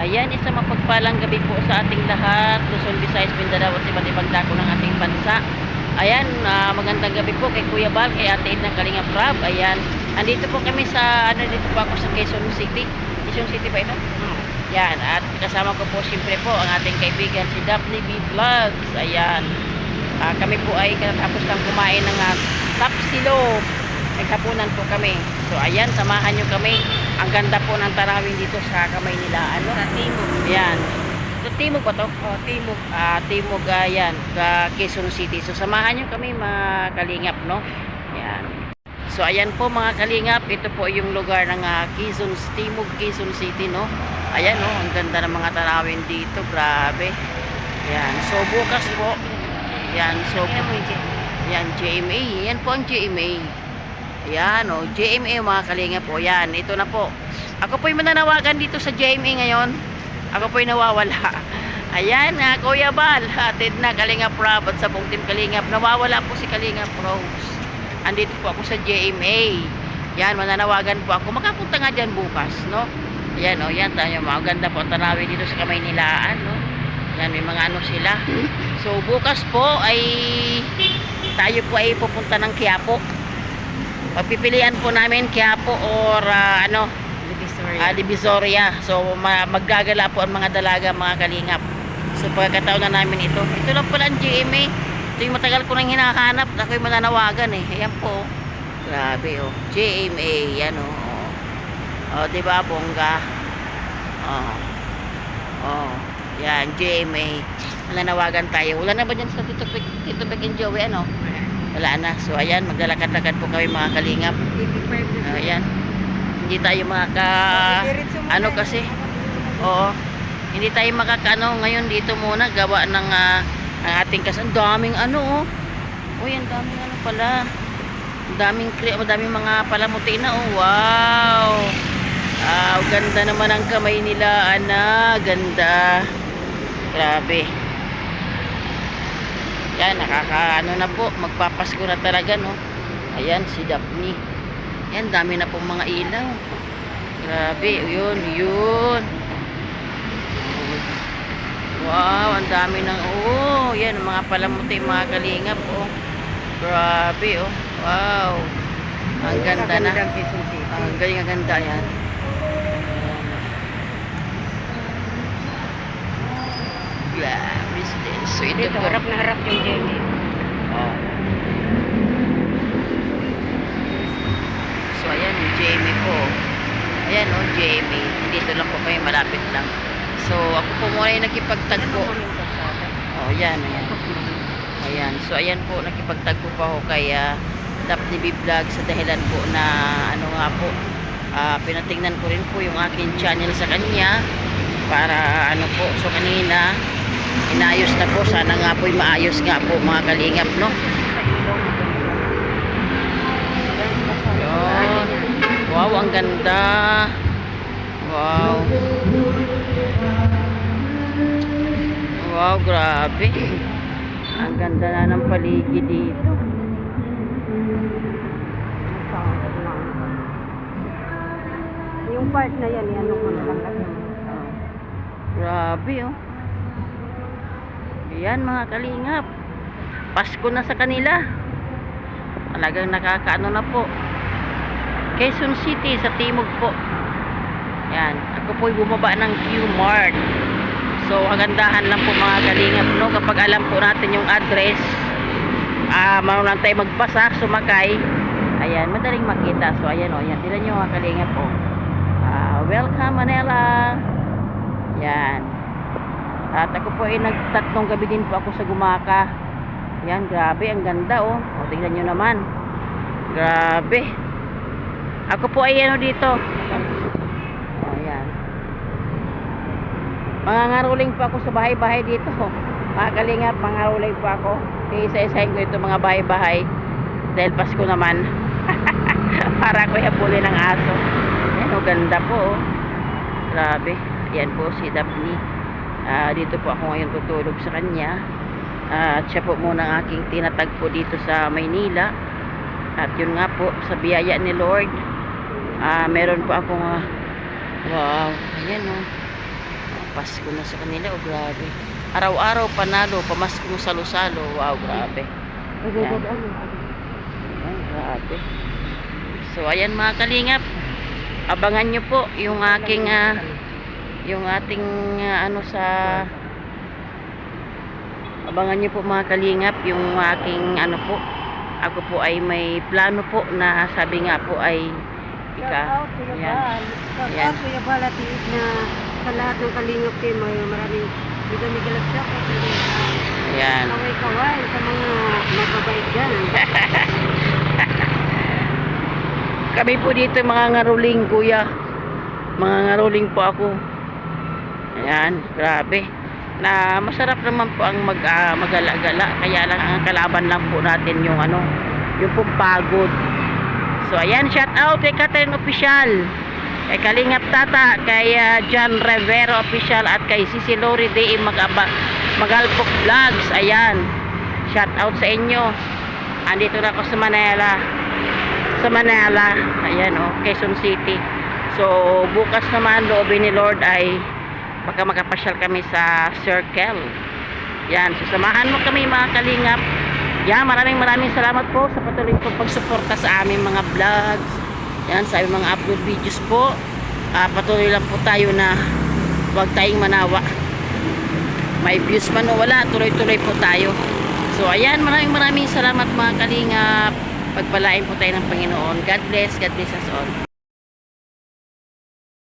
Ayan, isang mapagpalang gabi po sa ating lahat, Luzon, Visayas, Mindanao at iba't ibang dako ng ating bansa. Ayan, magandang gabi po kay Kuya Bal, kay Ate Edna Kalingap Rab. Ayan, andito po kami sa, dito po ako sa Quezon City. Quezon City ba ito? Yan, at kasama ko po siyempre po ang ating kaibigan si Daphne B. Vlogs. Ayan, kami po ay katapos lang kumain ng tapsilog. Naghapunan po kami. So ayan, samahan nyo kami. Ang ganda po ng tarawih dito sa kamay nila. Sa Timog. Ayan. Ito, Timog ba to? Oh, Timog. Timog, ayan. Quezon City. So samahan nyo kami mga kalingap, no? Ayan. So ayan po mga kalingap. Ito po yung lugar ng Timog, Quezon City, no? Ayan, no? Ang ganda ng mga tarawih dito. Grabe. Ayan. So bukas po. Ayan. So, ayan, GMA. Ayan po ang GMA. Ayan, o, JMA mga kalinga po. Yan, ito na po. Ako po'y mananawagan dito sa JMA ngayon. Ako po'y nawawala. Ayan, Kuya Bal, atid na Kalingap Rob at sa buong team Kalingap. Nawawala po si Kalingap Rose. Andito po ako sa JMA. Yan, mananawagan po ako. Makapunta nga dyan bukas, no? Ayan, o, yan tayo. Maganda po ang tarawih dito sa kamay nilaan, no? Yan, may mga ano sila. So, bukas po ay tayo po ay pupunta ng Quiapo. Pagpipilian po namin Quiapo or Divisoria. So maggagala po ang mga dalaga, mga kalingap. So pagkataon na namin ito. Ito lang pala ang GMA. Ito yung matagal ko nang hinahanap. Ako yung mananawagan eh. Ayan po. Grabe oh. GMA. Yan oh. Oh, diba bongga? Oh. Oh. Yan GMA. Mananawagan tayo. Wala na ba dyan sa Tito Pek and Joey ano? Wala na. So ayan, maglalakad-lakad po kami mga kalingap. Ayan. Hindi tayo ano kasi. Oo. Hindi tayo makakaano ngayon dito muna gawa ng ang ating ang daming ano oh. Uy, ang daming ano pala. Ang daming mga palamuti na oh. Wow. Ganda naman ang kamay nila, ana. Ganda. Grabe. Yan, nakakaano na po, magpapasko na talaga, no? Ayan, si Daphne. Yan, dami na pong mga ilaw. Grabe, yun. Wow, ang dami ng, yan, mga palamuti, mga kalingap, oh. Grabe, oh. Wow. Ang ganda na. Ang galing, ang ganda, yan. Yeah, business. So ito po. Harap na harap yung Jenny. Oh. So ayan, Jamie po. Ayan o, Jamie. Dito lang po kayo, malapit lang. So ako po muna yung nakipagtagpo. Oh, yan, ayan. Ayan. So ayan po, nakipagtagpo pa ako kay Daphne B. Vlog sa dahilan po na ano nga po, pinatingnan ko rin po yung aking channel sa kanya para ano po, so kanina inayos na po, sana nga po maayos nga po mga kalingap, no? Yun. Wow, ang ganda. Wow. Wow, grabe. Ang ganda na ng paligid dito. Yung part na yan, ano mo na lang kasi. Grabe oh. Ayan mga kalingap. Pasko na sa kanila. Talagang nakakaano na po. Quezon City sa Timog po. Ayan. Ako po'y bumaba ng Q-Mart. So kagandahan lang po mga kalingap, no? Kapag alam po natin yung address, marunong tayo magbasa, sumakay. Ayan, madaling makita. So ayan o. Ayan. Tignan nyo mga kalingap po. Welcome Manila. Yan. At ako po ay nagtatlong gabi din po ako sa Gumaka. Yan, grabe, ang ganda oh. O, tingnan nyo naman. Grabe. Ako po ay ano dito. O, yan. Mangangaruling po ako sa bahay-bahay dito. Mga kalingap, mangangaruling po ako. Isa-isahin ko ito mga bahay-bahay. Dahil Pasko naman. Para ko yapulin ng aso. Yan, o, ganda po oh. Grabe. Yan po si Daphne. Dito po ako ngayon tutulog sa kanya. At siya po muna ang aking tinatagpo dito sa Maynila. At yun nga po, sa biyaya ni Lord, meron po akong wow, ayan o. Pasko na sa kanila. Oh, grabe. Araw-araw panalo, pamaskong salo-salo. Wow, grabe. Yan. Ayan, grabe. So, ayan mga kalingap. Abangan nyo po yung aking yung ating abangan nyo po mga kalingap yung aking ako po ay may plano po na sabi nga po ay Shout out Kuya Yan. Bal. Shout Yan. out Kuya Bal at iig na sa lahat ng kalingap team ay maraming bigamig-galap siya po sa Ayan. kaway-kaway sa mga mababait dyan. Kami po dito mga ngaruling kuya. Mga ngaruling po ako. Ayan, grabe. Na masarap naman po ang magala-gala. Kaya lang ang kalaban lang po natin yung yung pong pagod. So ayan, shout out kay Catherine Official. Kay Kalingap Tata, kay John Rivero Official at kay Sisi Lori D. Magalpok Vlogs. Ayan. Shout out sa inyo. Andito na ako sa Manila. Ayan Quezon City. So bukas naman loobin ni Lord ay baka makapasyal kami sa Circle. Yan, sasamahan mo kami mga kalingap. Yan, maraming salamat po sa patuloy po pagsuporta sa aming mga vlogs. Yan, sa aming mga upload videos po. Patuloy lang po tayo na huwag tayong manawa. May views man o wala, tuloy-tuloy po tayo. So ayan, maraming salamat mga kalingap. Pagpalain po tayo ng Panginoon. God bless us all.